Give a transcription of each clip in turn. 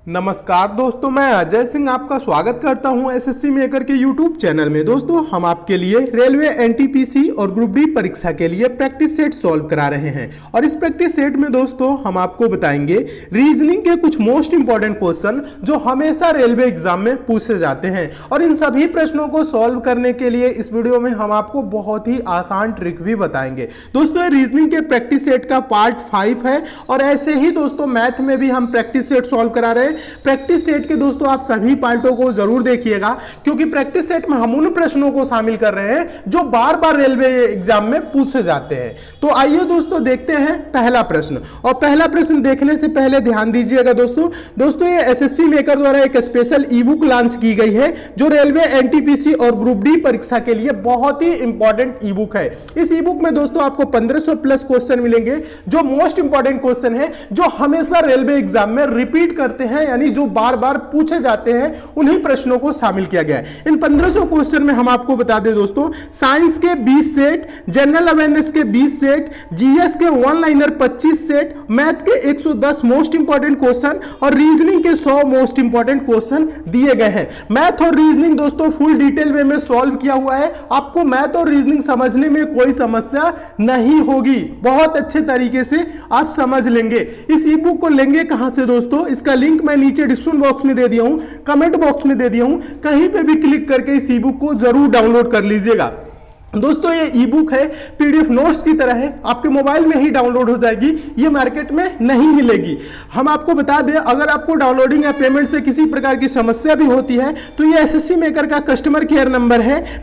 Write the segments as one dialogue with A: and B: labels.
A: नमस्कार दोस्तों, मैं अजय सिंह आपका स्वागत करता हूं एसएससी मेकर के यूट्यूब चैनल में। दोस्तों, हम आपके लिए रेलवे एनटीपीसी और ग्रुप डी परीक्षा के लिए प्रैक्टिस सेट सॉल्व करा रहे हैं और इस प्रैक्टिस सेट में दोस्तों हम आपको बताएंगे रीजनिंग के कुछ मोस्ट इंपॉर्टेंट क्वेश्चन जो हमेशा रेलवे एग्जाम में पूछे जाते हैं। और इन सभी प्रश्नों को सॉल्व करने के लिए इस वीडियो में हम आपको बहुत ही आसान ट्रिक भी बताएंगे। दोस्तों, ये रीजनिंग के प्रैक्टिस सेट का पार्ट 5 है और ऐसे ही दोस्तों मैथ में भी हम प्रैक्टिस सेट सॉल्व करा रहे हैं। प्रैक्टिस सेट के दोस्तों आप सभी पार्टों को जरूर देखिएगा, क्योंकि प्रैक्टिस सेट में हम उन प्रश्नों को शामिल कर रहे हैं जो बार बार रेलवे एग्जाम में पूछे जाते हैं। तो आइए दोस्तों देखते हैं पहला प्रश्न। और पहला प्रश्न देखने से पहले ध्यान दीजिएगा दोस्तों ये एसएससी मेकर द्वारा एक स्पेशल ई बुक लॉन्च की गई है जो रेलवे एनटीपीसी और ग्रुप डी परीक्षा के लिए बहुत ही इंपॉर्टेंट ई बुक है। इस ई बुक में दोस्तों आपको 1500 प्लस क्वेश्चन मिलेंगे जो मोस्ट इंपॉर्टेंट क्वेश्चन है, जो हमेशा रेलवे एग्जाम में रिपीट करते हैं, यानी जो बार बार पूछे जाते हैं उन्हीं प्रश्नों को शामिल किया गया है। इन 1500 क्वेश्चन में हम आपको बता दें दोस्तों, साइंस के 20 सेट, जनरल अवेयरनेस के 20 सेट, जीएस के वन लाइनर 25 सेट, मैथ के 110 मोस्ट इंपॉर्टेंट क्वेश्चन और रीजनिंग के 100 मोस्ट इंपॉर्टेंट क्वेश्चन दिए गए हैं। मैथ और रीजनिंग दोस्तों फुल डिटेल वे में सॉल्व किया हुआ है। आपको मैथ और रीजनिंग समझने में कोई समस्या नहीं होगी, बहुत अच्छे तरीके से आप समझ लेंगे। इस ई बुक को लेंगे कहां से दोस्तों? इसका लिंक मैं नीचे डिस्क्रिप्शन बॉक्स में दे दिया हूं, कमेंट बॉक्स में दे दिया हूं, कहीं पे भी क्लिक करके इस ई बुक को जरूर डाउनलोड कर लीजिएगा। दोस्तों, ये ई बुक है, पीडीएफ नोट्स की तरह है, आपके मोबाइल में ही डाउनलोड हो जाएगी, ये मार्केट में नहीं मिलेगी। हम आपको बता दें, अगर आपको डाउनलोडिंग या पेमेंट से किसी प्रकार की समस्या भी होती है तो ये एसएससी मेकर का कस्टमर केयर नंबर है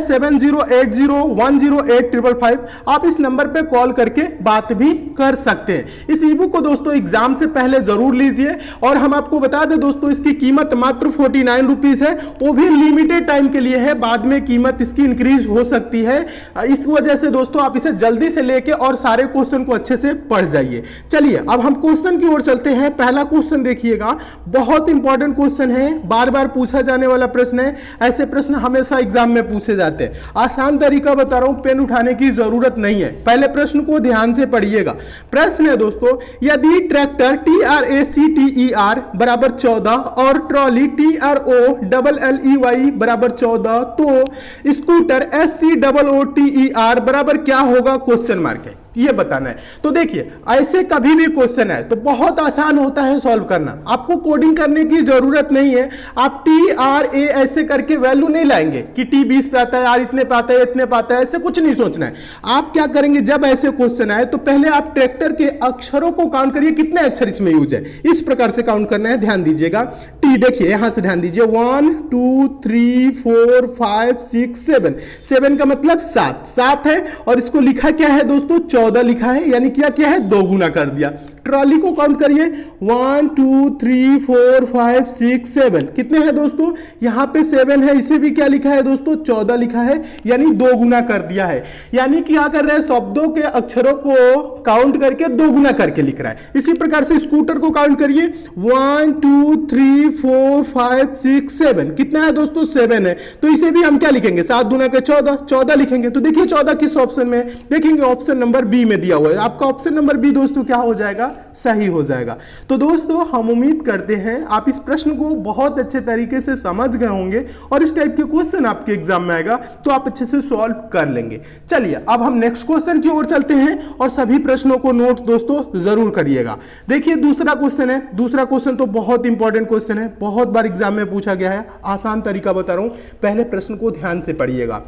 A: 7080108555। आप इस नंबर पे कॉल करके बात भी कर सकते हैं। इस ई बुक को दोस्तों एग्जाम से पहले जरूर लीजिए। और हम आपको बता दें दोस्तों, इसकी कीमत मात्र 49 रुपीज है, वो भी लिमिटेड टाइम के लिए है, बाद में कीमत इसकी इंक्रीज हो सकती है। इस वजह से दोस्तों आप इसे जल्दी से लेके और सारे क्वेश्चन को अच्छे से पढ़ जाइए। चलिए अब हम क्वेश्चन की ओर चलते हैं। पहला क्वेश्चन देखिएगा, बहुत इंपॉर्टेंट क्वेश्चन है, बार बार पूछा जाने वाला प्रश्न है। ऐसे प्रश्न हमेशा एग्जाम में पूछे जाते हैं। आसान तरीका बता रहा हूं, पेन उठाने की जरूरत नहीं है। पहले प्रश्न को ध्यान से पढ़िएगा। प्रश्न है दोस्तों, यदि ट्रैक्टर TRACTER बराबर 14 और ट्रॉली TROLLEY बराबर 14 तो स्कूटर SCOOTER बराबर क्या होगा? क्वेश्चन मार्क है, ये बताना है। तो देखिए, ऐसे कभी भी क्वेश्चन है तो बहुत आसान होता है सॉल्व करना, आपको कोडिंग करने की जरूरत नहीं है। आप TRA ऐसे करके वैल्यू नहीं लाएंगे कि T 20 पे आता है, R इतने पे आता है, इतने पे आता है, ऐसे कुछ नहीं सोचना है। आप क्या करेंगे, जब ऐसे क्वेश्चन आए तो पहले आप ट्रैक्टर के अक्षरों को काउंट करिए, कितने अक्षर इसमें यूज है, इस प्रकार से काउंट करना है। ध्यान दीजिएगा, T देखिए यहां से ध्यान दीजिए, 1 2 3 4 5 6 7, 7 का मतलब 7 है और इसको लिखा क्या है दोस्तों? 14 लिखा है, यानी क्या है, दो गुना कर दिया। ट्रॉली को काउंट करिए, 1 2 3 4 5 6 7, कितने हैं दोस्तों? यहां पे 7 है, इसे भी क्या लिखा है दोस्तों? 14 लिखा है, यानी दो गुना कर दिया है। यानी क्या कर रहे हैं, शब्दों के अक्षरों को काउंट करके दो गुना करके लिख रहा है। इसी प्रकार से स्कूटर को काउंट करिए, 1 2 3 4 5 6 7, कितना है दोस्तों? 7 है, तो इसे भी हम क्या लिखेंगे? 7 दूना के 14 लिखेंगे। तो देखिए 14 किस ऑप्शन में देखेंगे? ऑप्शन नंबर बी में दिया हुआ है। आपका ऑप्शन नंबर बी दोस्तों क्या हो जाएगा? सही हो जाएगा। तो दोस्तों हम उम्मीद करते हैं आप इस प्रश्न को बहुत अच्छे तरीके से समझ गए होंगे और इस टाइप के क्वेश्चन आपके एग्जाम में आएगा तो आप अच्छे से सॉल्व कर लेंगे। चलिए अब हम नेक्स्ट क्वेश्चन की ओर चलते हैं और सभी प्रश्नों को नोट दोस्तों जरूर करिएगा। देखिए दूसरा क्वेश्चन है, दूसरा क्वेश्चन तो बहुत इंपॉर्टेंट क्वेश्चन है, बहुत बार एग्जाम में पूछा गया है। आसान तरीका बता रहा हूं, पहले प्रश्न को ध्यान से पढ़िएगा।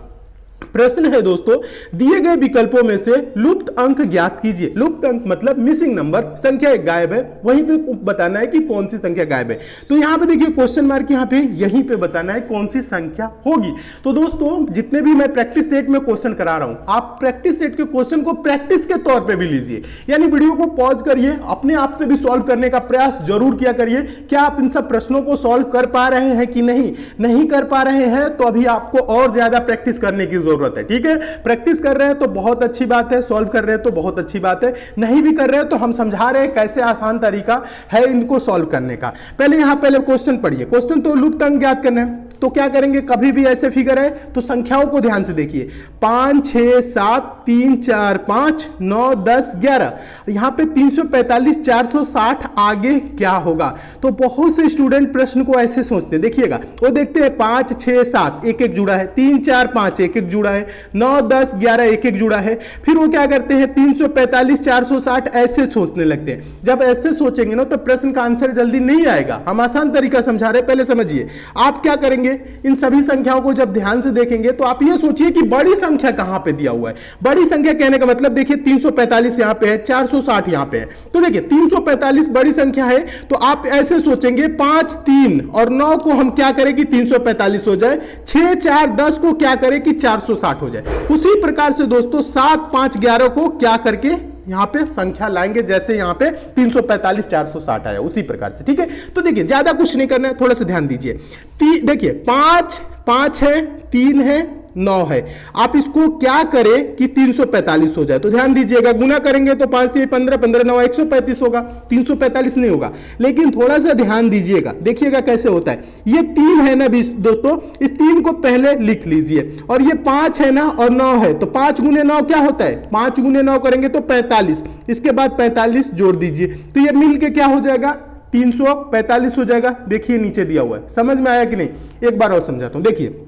A: प्रश्न है दोस्तों, दिए गए विकल्पों में से लुप्त अंक ज्ञात कीजिए। लुप्त अंक मतलब मिसिंग नंबर, संख्या एक गायब है, वहीं पे बताना है कि कौन सी संख्या गायब है। तो यहां पे देखिए क्वेश्चन मार्क, यहां पे यहीं पे बताना है कौन सी संख्या होगी। तो दोस्तों जितने भी मैं प्रैक्टिस सेट में क्वेश्चन करा रहा हूं, आप प्रैक्टिस सेट के क्वेश्चन को प्रैक्टिस के तौर पर भी लीजिए, यानी वीडियो को पॉज करिए, अपने आप से भी सॉल्व करने का प्रयास जरूर किया करिए। क्या आप इन सब प्रश्नों को सॉल्व कर पा रहे हैं कि नहीं कर पा रहे हैं तो अभी आपको और ज्यादा प्रैक्टिस करने की जरूरत है। ठीक है, प्रैक्टिस कर रहे हैं तो बहुत अच्छी बात है, सॉल्व कर रहे हैं तो बहुत अच्छी बात है, नहीं भी कर रहे हैं तो हम समझा रहे हैं कैसे आसान तरीका है इनको सॉल्व करने का। पहले क्वेश्चन पढ़िए। क्वेश्चन तो लुप्त अंक ज्ञात करना है, तो क्या करेंगे, कभी भी ऐसे फिगर है तो संख्याओं को ध्यान से देखिए, 5 6 7 3 4 5 9 10 11, यहाँ पे 345 460 आगे क्या होगा। तो बहुत से स्टूडेंट प्रश्न को ऐसे सोचते हैं, देखिएगा वो देखते हैं 5 6 7 एक एक जुड़ा है, 3 4 5 एक एक जुड़ा है, 9 10 11 एक एक जुड़ा है, फिर वो क्या करते हैं 345 460 ऐसे सोचने लगते हैं। जब ऐसे सोचेंगे ना तो प्रश्न का आंसर जल्दी नहीं आएगा। हम आसान तरीका समझा रहे हैं, पहले समझिए। आप क्या करेंगे, इन सभी संख्याओं को जब ध्यान से देखेंगे तो आप ये सोचिए कि बड़ी संख्या कहां पे दिया हुआ है। बड़ी संख्या कहने का मतलब देखिए 345 यहां पे है, 460 यहां पे है। तो देखिए 345 बड़ी संख्या है, तो आप ऐसे सोचेंगे 5 3 और 9 को हम क्या करें कि 345 हो जाए, 6 4 10 को क्या करें कि 460 हो जाए। उसी प्रकार से दोस्तों 7 5 11 को क्या करके यहां पे संख्या लाएंगे, जैसे यहां पे 345 460 आया उसी प्रकार से। ठीक है, तो देखिए ज्यादा कुछ नहीं करना है, थोड़ा सा ध्यान दीजिए। देखिए 5 5 है, 3 है, 9 है, आप इसको क्या करें कि 345 हो जाए। तो ध्यान दीजिएगा, गुना करेंगे तो 5 3 15 15 9 135 होगा, 345 नहीं होगा। लेकिन थोड़ा सा ध्यान दीजिएगा, देखिएगा कैसे होता है। ये 3 है ना दोस्तों, इस 3 को पहले लिख लीजिए, और ये 5 है ना और 9 है, तो 5 गुने 9 क्या होता है, 5 गुने 9 करेंगे तो 45, इसके बाद 45 जोड़ दीजिए, तो ये मिलके क्या हो जाएगा 345 हो जाएगा। देखिए नीचे दिया हुआ है, समझ में आया कि नहीं, एक बार और समझाता हूं। देखिए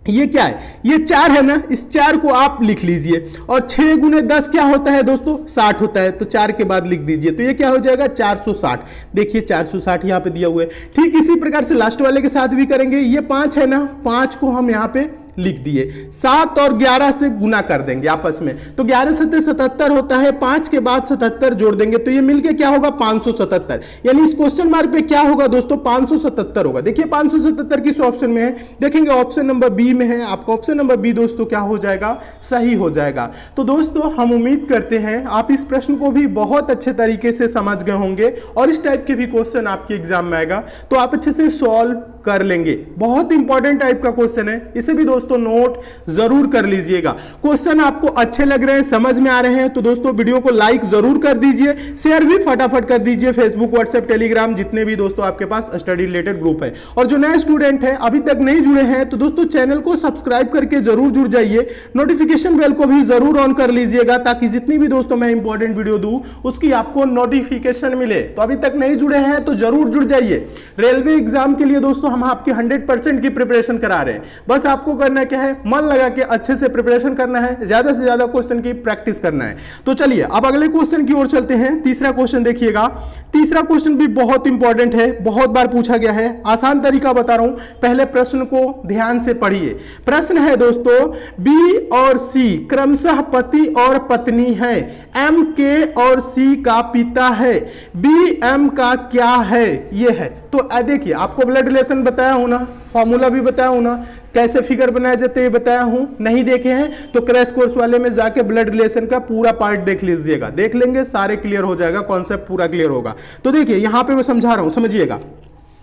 A: ये क्या है, ये 4 है ना, इस 4 को आप लिख लीजिए, और 6 गुने 10 क्या होता है दोस्तों 60 होता है, तो 4 के बाद लिख दीजिए, तो ये क्या हो जाएगा 460। देखिए 460 यहां पे दिया हुआ है। ठीक इसी प्रकार से लास्ट वाले के साथ भी करेंगे। ये 5 है ना, 5 को हम यहां पे लिख दिए, 7 और 11 से गुना कर देंगे आपस में, तो 11 से 77 होता है, 5 के बाद 77 जोड़ देंगे, तो ये मिलके क्या होगा 577। यानी इस क्वेश्चन मार्क पे क्या होगा दोस्तों 577 होगा। देखिए 577 किस ऑप्शन में है, देखेंगे ऑप्शन नंबर बी में है, आपका ऑप्शन नंबर बी दोस्तों क्या हो जाएगा, सही हो जाएगा। तो दोस्तों हम उम्मीद करते हैं आप इस प्रश्न को भी बहुत अच्छे तरीके से समझ गए होंगे, और इस टाइप के भी क्वेश्चन आपके एग्जाम में आएगा तो आप अच्छे से सॉल्व कर लेंगे। बहुत इंपॉर्टेंट टाइप का क्वेश्चन है, इसे भी दोस्तों नोट जरूर कर लीजिएगा। क्वेश्चन आपको अच्छे लग रहे हैं, समझ में आ रहे हैं, तो दोस्तों वीडियो को लाइक जरूर कर दीजिए, शेयर भी फटाफट कर दीजिए, फेसबुक व्हाट्सएप टेलीग्राम जितने भी दोस्तों आपके पास स्टडी रिलेटेड ग्रुप है। और जो नए स्टूडेंट है अभी तक नहीं जुड़े हैं तो दोस्तों चैनल को सब्सक्राइब करके जरूर जुड़ जाइए, नोटिफिकेशन बेल को भी जरूर ऑन कर लीजिएगा, ताकि जितनी भी दोस्तों मैं इंपॉर्टेंट वीडियो दूं उसकी आपको नोटिफिकेशन मिले। तो अभी तक नहीं जुड़े हैं तो जरूर जुड़ जाइए। रेलवे एग्जाम के लिए दोस्तों हम आपकी 100% की प्रिपरेशन करा रहे हैं, बस आपको करना क्या है, मन लगा के अच्छे से प्रिपरेशन करना है, ज्यादा से ज्यादा क्वेश्चन की प्रैक्टिस करना है। तो चलिए अब अगले क्वेश्चन की ओर चलते हैं। तीसरा क्वेश्चन देखिएगा, तीसरा क्वेश्चन भी बहुत इंपॉर्टेंट है, बहुत बार पूछा गया है, आसान तरीका बता रहा हूं, पहले प्रश्न को ध्यान से पढ़िए। प्रश्न है दोस्तों, बी और सी क्रमशः पति और पत्नी है, एम के और सी का पिता है, बी एम का क्या है, ये है। तो देखिए आपको ब्लड रिलेशन बताया हूं ना, फॉर्मूला भी बताया हूं ना, कैसे फिगर बनाए जाते हैं बताया हूं, नहीं देखे हैं तो क्रैश कोर्स वाले में जाके ब्लड रिलेशन का पूरा पार्ट देख लीजिएगा, देख लेंगे सारे क्लियर हो जाएगा, कॉन्सेप्ट पूरा क्लियर होगा। तो देखिए यहां पे मैं समझा रहा हूं, समझिएगा।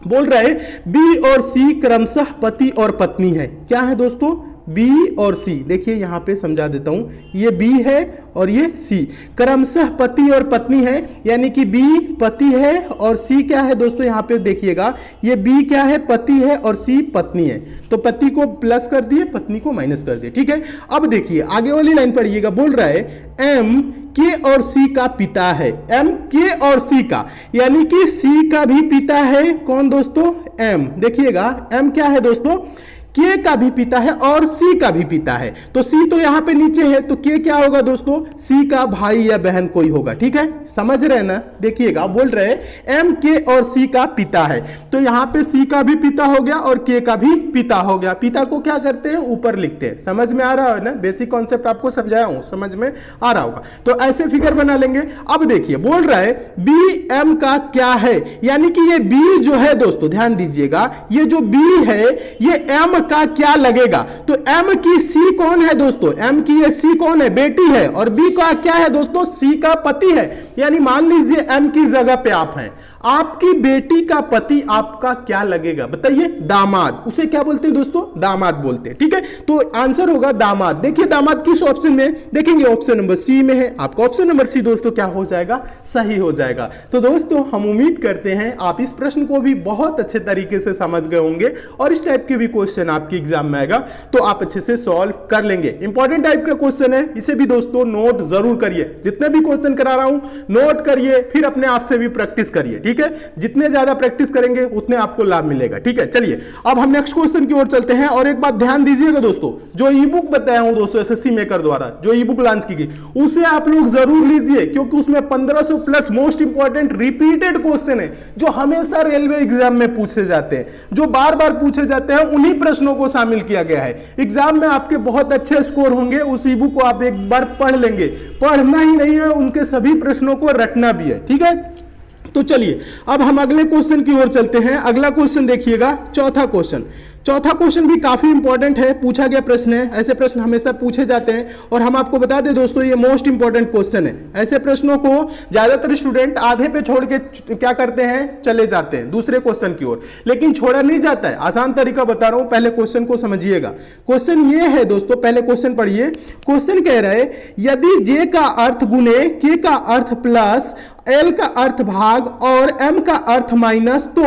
A: बोल रहा है बी और सी क्रमशः पति और पत्नी है, क्या है दोस्तों बी और सी। देखिए यहां पे समझा देता हूं, ये बी है और ये सी, क्रमशः पति और पत्नी है, यानी कि बी पति है और सी क्या है दोस्तों, यहां पे देखिएगा ये बी क्या है पति है और सी पत्नी है, तो पति को प्लस कर दिए, पत्नी को माइनस कर दिए। ठीक है, अब देखिए आगे वाली लाइन पढ़िएगा, बोल रहा है एम के और सी का पिता है, एम के और सी का, यानी कि सी का भी पिता है कौन दोस्तों, एम। देखिएगा एम क्या है दोस्तों, के का भी पिता है और सी का भी पिता है, तो सी तो यहां पे नीचे है, तो के क्या होगा दोस्तों, सी का भाई या बहन कोई होगा। ठीक है, समझ रहे हैं ना। देखिएगा बोल रहे एम के और सी का पिता है, तो यहां पे सी का भी पिता हो गया और के का भी पिता हो गया। पिता को क्या करते हैं, ऊपर लिखते हैं। समझ में आ रहा है ना, बेसिक कॉन्सेप्ट आपको समझाया हूं, समझ में आ रहा होगा। तो ऐसे फिगर बना लेंगे। अब देखिए बोल रहा है बी एम का क्या है, यानी कि ये बी जो है दोस्तों ध्यान दीजिएगा, ये जो बी है ये एम का क्या लगेगा, तो एम की सी कौन है दोस्तों, एम की ये सी कौन है, बेटी है, और बी का क्या है दोस्तों, सी का पति है। यानी मान लीजिए एम की जगह पे आप हैं, आपकी बेटी का पति आपका क्या लगेगा, बताइए, दामाद। उसे क्या बोलते हैं दोस्तों, दामाद बोलते हैं, ठीक है। तो आंसर होगा दामाद। देखिए दामाद किस ऑप्शन में देखेंगे, ऑप्शन नंबर सी में है। आपका ऑप्शन नंबर सी दोस्तों क्या हो जाएगा, सही हो जाएगा। तो दोस्तों हम उम्मीद करते हैं आप इस प्रश्न को भी बहुत अच्छे तरीके से समझ गए होंगे और इस टाइप के भी क्वेश्चन आपके एग्जाम में आएगा तो आप अच्छे से सॉल्व कर लेंगे। इंपॉर्टेंट टाइप का क्वेश्चन है, इसे भी दोस्तों नोट जरूर करिए। जितने भी क्वेश्चन करा रहा हूं नोट करिए, फिर अपने आप से भी प्रैक्टिस करिए, ठीक है। जितने ज्यादा प्रैक्टिस करेंगे उतने आपको लाभ मिलेगा, ठीक है। चलिए अब हम नेक्स्ट क्वेश्चन की ओर चलते हैं। और एक बात ध्यान दीजिएगा दोस्तों, जो ई बुक बताया हूं दोस्तों एसएससी मेकर द्वारा जो ई बुक लॉन्च की गई, उसे आप लोग जरूर लीजिए, क्योंकि उसमें 1500 plus most important repeated question है जो हमेशा रेलवे एग्जाम में पूछे जाते हैं, जो बार बार पूछे जाते हैं, उन्हीं प्रश्नों को शामिल किया गया है। एग्जाम में आपके बहुत अच्छे स्कोर होंगे, उस ई बुक को आप एक बार पढ़ लेंगे। पढ़ना ही नहीं है, उनके सभी प्रश्नों को रटना भी है, ठीक है। तो चलिए अब हम अगले क्वेश्चन की ओर चलते हैं। अगला क्वेश्चन देखिएगा, चौथा क्वेश्चन। चौथा क्वेश्चन भी काफी इंपॉर्टेंट है, पूछा गया प्रश्न है। ऐसे प्रश्न हमेशा पूछे जाते हैं और हम आपको बता दें दोस्तों ये मोस्ट इंपॉर्टेंट क्वेश्चन है। ऐसे प्रश्नों को ज्यादातर स्टूडेंट आधे पे छोड़ के क्या करते हैं, चले जाते हैं दूसरे क्वेश्चन की ओर, लेकिन छोड़ा नहीं जाता है। आसान तरीका बता रहा हूं, पहले क्वेश्चन को समझिएगा। क्वेश्चन ये है दोस्तों, पहले क्वेश्चन पढ़िए। क्वेश्चन कह रहा है यदि जे का अर्थ गुने के का अर्थ प्लस एल का अर्थ भाग और एम का अर्थ माइनस, तो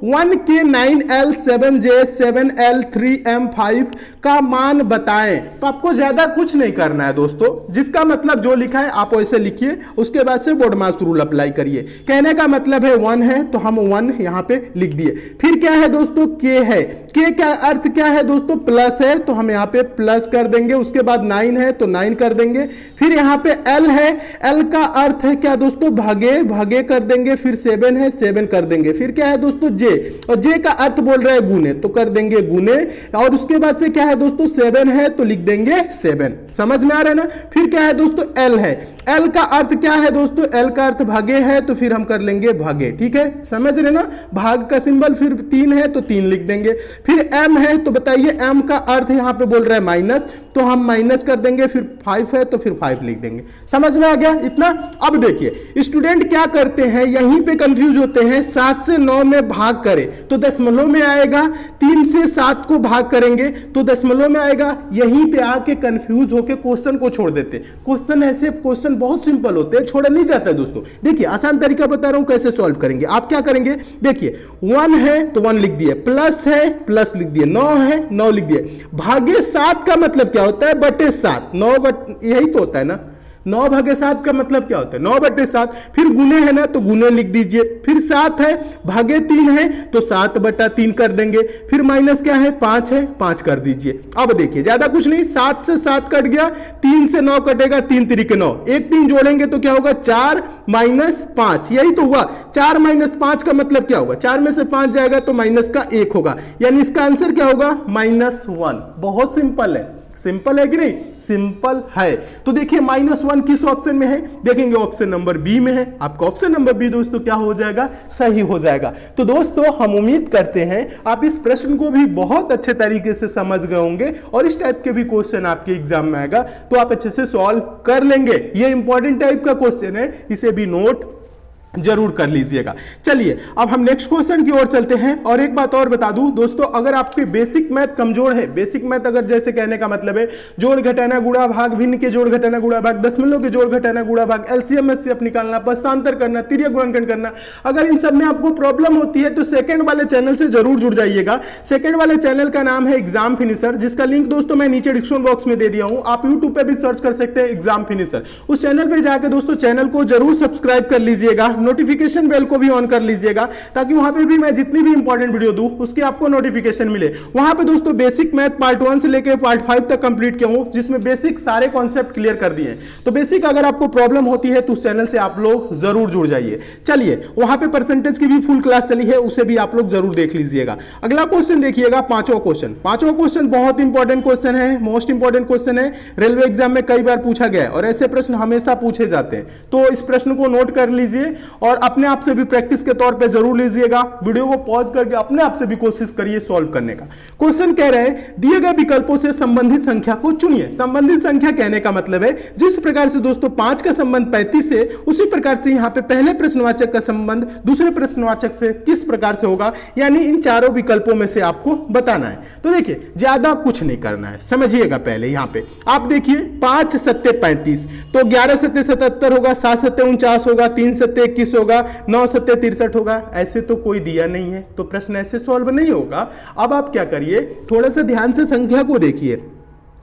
A: 1k 9l 7j 7l 3m 5 का मान बताएं। तो आपको ज्यादा कुछ नहीं करना है दोस्तों, जिसका मतलब जो लिखा है आप वैसे लिखिए, उसके बाद से बोर्ड मास रूल अप्लाई करिए। कहने का मतलब है 1 है तो हम 1 यहां पे लिख दिए। फिर क्या है दोस्तों, k है। k का अर्थ क्या है दोस्तों, प्लस है, तो हम यहां पे प्लस कर देंगे। उसके बाद 9 है तो 9 कर देंगे। फिर यहां पे l है, l का अर्थ है क्या दोस्तों, भागे भागे कर देंगे। फिर 7 है, 7 कर देंगे। फिर क्या है दोस्तों, j, और j का अर्थ बोल रहा है गुने, तो कर देंगे गुने। और उसके बाद से क्या है दोस्तों, 7 है तो लिख देंगे 7। समझ में आ रहा है ना। फिर क्या है दोस्तों, l है। l का अर्थ क्या है दोस्तों, l का अर्थ भागे है, तो फिर हम कर लेंगे भागे, ठीक है। समझ रहे ना, भाग का सिंबल। फिर 3 है तो 3 लिख देंगे। फिर m है, तो बताइए m का अर्थ यहां पे बोल रहा है माइनस, तो हम माइनस कर देंगे। फिर 5 है तो फिर 5 लिख देंगे। समझ में आ गया इतना। अब देखिए स्टूडेंट क्या करते हैं, यहीं पे कंफ्यूज होते हैं। 7 से 9 में भाग करें तो दशमलव में आएगा, 3 से 7 को भाग करेंगे तो दशमलव में आएगा। यहीं पे आके कंफ्यूज होके क्वेश्चन को छोड़ देते। क्वेश्चन ऐसे क्वेश्चन बहुत सिंपल होते हैं, छोड़ा नहीं जाता है दोस्तों। देखिए आसान तरीका बता रहा हूं कैसे सॉल्व करेंगे। आप क्या करेंगे, देखिए 1 है तो 1 लिख दिए, प्लस है प्लस लिख दिए, 9 है 9 लिख दिए। भागे 7 का मतलब क्या होता है, बटे 7। 9 यही तो होता है ना, 9 भागे 7 का मतलब क्या होता है, 9 बटे 7। फिर गुने है ना, तो गुने लिख दीजिए। फिर 7 है भागे 3 है तो 7 बटा 3 कर देंगे। फिर माइनस क्या है, 5 है, 5 कर दीजिए। अब देखिए ज्यादा कुछ नहीं, 7 से 7 कट गया, 3 से 9 कटेगा, 3 3 9, एक 3 जोड़ेंगे तो क्या होगा, 4 माइनस 5। यही तो हुआ, 4 माइनस 5 का मतलब क्या होगा, 4 में से 5 जाएगा तो माइनस का 1 होगा, यानी इसका आंसर क्या होगा, -1। बहुत सिंपल है। सिंपल है कि नहीं, सिंपल है। तो देखिए -1 किस ऑप्शन में है, देखेंगे ऑप्शन नंबर बी में है। आपका ऑप्शन नंबर बी दोस्तों क्या हो जाएगा, सही हो जाएगा। तो दोस्तों हम उम्मीद करते हैं आप इस प्रश्न को भी बहुत अच्छे तरीके से समझ गए होंगे और इस टाइप के भी क्वेश्चन आपके एग्जाम में आएगा तो आप अच्छे से सॉल्व कर लेंगे। ये इंपॉर्टेंट टाइप का क्वेश्चन है, इसे भी नोट जरूर कर लीजिएगा। चलिए अब हम नेक्स्ट क्वेश्चन की ओर चलते हैं। और एक बात और बता दूं दोस्तों, अगर आपके बेसिक मैथ कमजोर है, बेसिक मैथ अगर जैसे कहने का मतलब है जोड़ घटाना गुणा भाग, भिन्न के जोड़ घटाना गुणा भाग, दशमलव के जोड़ घटाना गुणा भाग, एलसीएम एचसीएफ निकालना, पक्षांतर करना, तिर्यक गुणनखंड करना, अगर इन सब में आपको प्रॉब्लम होती है तो सेकंड वाले चैनल से जरूर जुड़ जाइएगा। सेकंड वाले चैनल का नाम है एग्जाम फिनिशर, जिसका लिंक दोस्तों मैं नीचे डिस्क्रिप्शन बॉक्स में दे दिया हूं। आप यूट्यूब पे भी सर्च कर सकते हैं एग्जाम फिनिशर। उस चैनल पे जाकर दोस्तों चैनल को जरूर सब्सक्राइब कर लीजिएगा, नोटिफिकेशन बेल को भी ऑन कर लीजिएगा, ताकि वहां पे भी मैं जितनी भी इंपॉर्टेंट वीडियो दूं उसकी आपको नोटिफिकेशन मिले। वहां पे दोस्तों बेसिक मैथ पार्ट 1 से लेकर पार्ट 5 तक कंप्लीट किया हूं, जिसमें बेसिक सारे कॉन्सेप्ट क्लियर कर दिए हैं। तो बेसिक अगर आपको प्रॉब्लम होती है तो उस चैनल से आप लोग जरूर जुड़ जाइए। चलिए वहां पे परसेंटेज की भी फुल क्लास चली है, उसे भी आप लोग जरूर देख लीजिएगा। अगला क्वेश्चन देखिएगा, पांचवा क्वेश्चन। पांचवा क्वेश्चन बहुत इंपॉर्टेंट क्वेश्चन है, मोस्ट इंपॉर्टेंट क्वेश्चन है, रेलवे एग्जाम में कई बार पूछा गया है और ऐसे प्रश्न हमेशा पूछे जाते हैं। तो इस प्रश्न को नोट कर लीजिए और अपने आप से भी प्रैक्टिस के तौर पे जरूर लीजिएगा। वीडियो को पॉज करके अपने आप से भी कोशिश करिए सॉल्व करने का। क्वेश्चन कह रहे हैं दिए गए विकल्पों से संबंधित संख्या को चुनिए। संबंधित संख्या कहने का मतलब है जिस प्रकार से दोस्तों 5 का संबंध 35 से, उसी प्रकार से यहाँ पे पहले प्रश्नवाचक का संबंध दूसरे प्रश्नवाचक से किस प्रकार से होगा, यानी इन चारों विकल्पों में से आपको बताना है। तो देखिए ज्यादा कुछ नहीं करना है, समझिएगा। पहले यहाँ पे आप देखिए 5 सत्ते 35, तो 11 सत्ते 77 होगा, 7 सत्ते 49 होगा, 3 सत्ते 21 होगा, 9 सत्ते 63 होगा। ऐसे तो कोई दिया नहीं है तो प्रश्न ऐसे सॉल्व नहीं होगा। अब आप क्या करिए, थोड़ा सा ध्यान से संख्या को देखिए।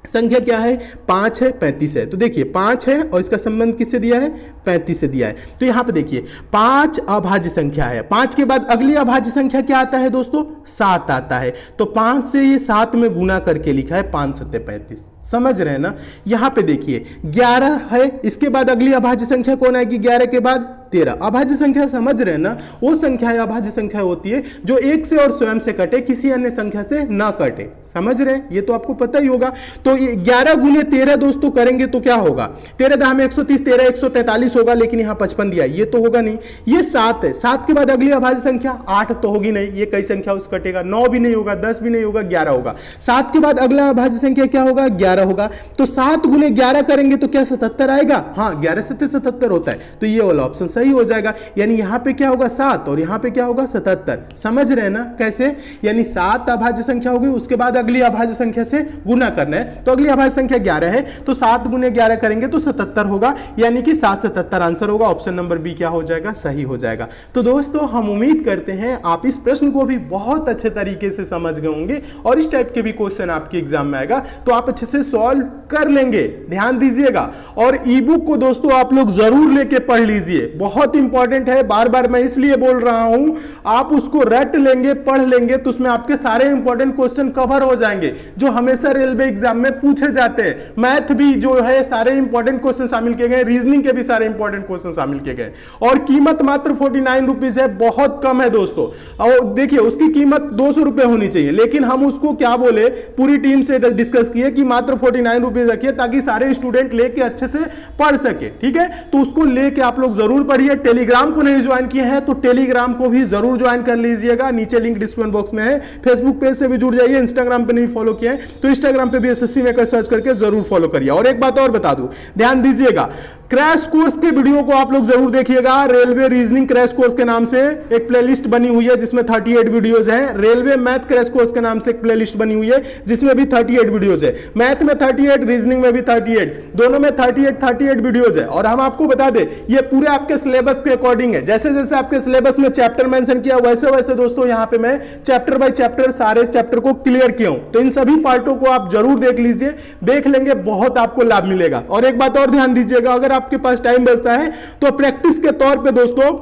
A: संख्या क्या है, 5 है 35 है, तो देखिए 5 है और इसका संबंध किससे दिया है, 35 से दिया है। तो यहां पे देखिए 5 अभाज्य संख्या है, 5 के बाद अगली अभाज्य संख्या क्या आता है दोस्तों, 7 आता है। तो 5 से ये 7 में गुना करके लिखा है 5 सत्ते 35, समझ रहे हैं ना। यहां पे देखिए 11 है, इसके बाद अगली अभाज्य संख्या कौन आएगी, 11 के बाद 13। अभाज्य संख्या समझ रहे हैं ना, वो संख्या अभाज्य संख्या होती है जो एक से और स्वयं से कटे, किसी अन्य संख्या से ना कटे, समझ रहे हैं, ये तो आपको पता ही होगा। तो 11 गुने 13 दोस्तों करेंगे तो क्या होगा, 13 दहा में 130, 13 143 होगा, लेकिन यहाँ 55 दिया, ये तो होगा नहीं। ये 7 है, 7 के बाद अगली अभाज्य संख्या 8 तो होगी नहीं, ये कई संख्या उससे कटेगा, 9 भी नहीं होगा, 10 भी नहीं होगा, 11 होगा। 7 के बाद अगला अभाज्य संख्या क्या होगा, 11 होगा। तो 7 गुने 11 करेंगे तो क्या 77 आएगा, हाँ 11 सत्ते 77 होता है, तो ये वाला ऑप्शन सही हो जाएगा। यानी यहां पे क्या होगा 7 और यहां पे क्या होगा 77, समझ रहे हैं ना कैसे, यानी 7 अभाज्य संख्या होगी, उसके बाद अगली अभाज्य संख्या से गुना करना है। तो अगली अभाज्य संख्या 11 है, तो 7 गुने 11 करेंगे तो 77 होगा, यानी कि 777 आंसर होगा। ऑप्शन नंबर बी क्या हो जाएगा, सही हो जाएगा। तो दोस्तों हम उम्मीद करते हैं आप इस प्रश्न को भी बहुत अच्छे तरीके से समझ गए होंगे और इस टाइप के भी क्वेश्चन आपके एग्जाम में आएगा तो आप अच्छे से सॉल्व कर लेंगे। ध्यान दीजिएगा और ई बुक को दोस्तों आप लोग जरूर लेके पढ़ लीजिए, बहुत इंपॉर्टेंट है। बार बार मैं इसलिए बोल रहा हूं, आप उसको रट लेंगे, पढ़ लेंगे तो उसमें आपके सारे इंपॉर्टेंट क्वेश्चन कवर हो जाएंगे जो हमेशा रेलवे एग्जाम में पूछे जाते हैं। मैथ भी जो है सारे इंपॉर्टेंट क्वेश्चन शामिल किए गए, रीजनिंग के भी सारे इंपॉर्टेंट क्वेश्चन शामिल किए गए और कीमत मात्र 49 रुपीज है, बहुत कम है दोस्तों। और देखिए उसकी कीमत 200 रुपए होनी चाहिए, लेकिन हम उसको क्या बोले, पूरी टीम से डिस्कस किए कि मात्र 49 रुपीज रखिए ताकि सारे स्टूडेंट लेके अच्छे से पढ़ सके, ठीक है। तो उसको लेके आप लोग जरूर पढ़िए। टेलीग्राम को नहीं ज्वाइन किए हैं तो टेलीग्राम को भी जरूर ज्वाइन कर लीजिएगा, नीचे लिंक डिस्क्रिप्शन बॉक्स में है। फेसबुक पेज से भी जुड़ जाइए, इंस्टाग्राम पे नहीं फॉलो किए हैं तो इंस्टाग्राम पे भी एसएससी मेकर सर्च करके जरूर फॉलो करिए। और एक बात और बता दूं, ध्यान दीजिएगा, क्रैश कोर्स के वीडियो को आप लोग जरूर देखिएगा। रेलवे रीजनिंग क्रैश कोर्स के नाम से एक प्लेलिस्ट बनी हुई है जिसमें 38 वीडियोज हैं। रेलवे मैथ क्रैश कोर्स के नाम से एक प्लेलिस्ट बनी हुई है जिसमें भी 38 वीडियोज है। मैथ में 38, रीजनिंग में भी 38, दोनों में 38 वीडियोज है। और हम आपको बता दें ये पूरे आपके सिलेबस के अकॉर्डिंग है, जैसे जैसे आपके सिलेबस में चैप्टर मेंशन किया वैसे वैसे दोस्तों यहाँ पे मैं चैप्टर बाय चैप्टर सारे चैप्टर को क्लियर किया हूं। तो इन सभी पार्टों को आप जरूर देख लीजिए, देख लेंगे बहुत आपको लाभ मिलेगा। और एक बात और ध्यान दीजिएगा, अगर आपके पास टाइम बचता है तो प्रैक्टिस के तौर पे दोस्तों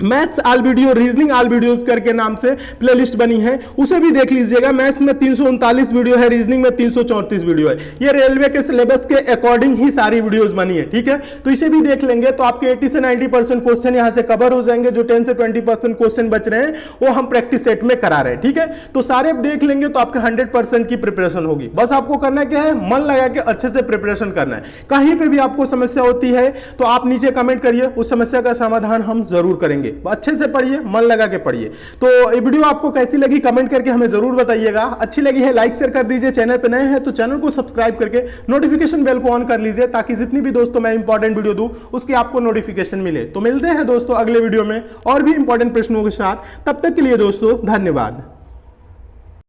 A: maths all video, reasoning all videos करके नाम से प्लेलिस्ट बनी है, उसे भी देख लीजिएगा। मैथ्स में 339 वीडियो है, रीजनिंग में 334 वीडियो है। ये रेलवे के सिलेबस के अकॉर्डिंग ही सारी वीडियोस बनी है, ठीक है। तो इसे भी देख लेंगे तो आपके 80 से 90% क्वेश्चन यहां से कवर हो जाएंगे। जो 10 से 20% क्वेश्चन बच रहे हैं वो हम प्रैक्टिस सेट में करा रहे हैं, ठीक है। तो सारे देख लेंगे तो आपके 100% की प्रिपरेशन होगी। बस आपको करना क्या है, मन लगा के अच्छे से प्रिपरेशन करना है। कहीं पर भी आपको समस्या होती है तो आप नीचे कमेंट करिए, उस समस्या का समाधान हम जरूर करेंगे। अच्छे से पढ़िए, मन लगा के पढ़िए। तो ये वीडियो आपको कैसी लगी कमेंट करके हमें जरूर बताइएगा। अच्छी लगी है लाइक शेयर कर दीजिए, चैनल पे नए हैं तो चैनल को सब्सक्राइब करके नोटिफिकेशन बेल को ऑन कर लीजिए ताकि जितनी भी दोस्तों मैं इंपॉर्टेंट वीडियो दूं उसकी आपको नोटिफिकेशन मिले। तो मिलते हैं दोस्तों अगले वीडियो में और भी इंपॉर्टेंट प्रश्नों के साथ। तब तक के लिए दोस्तों धन्यवाद।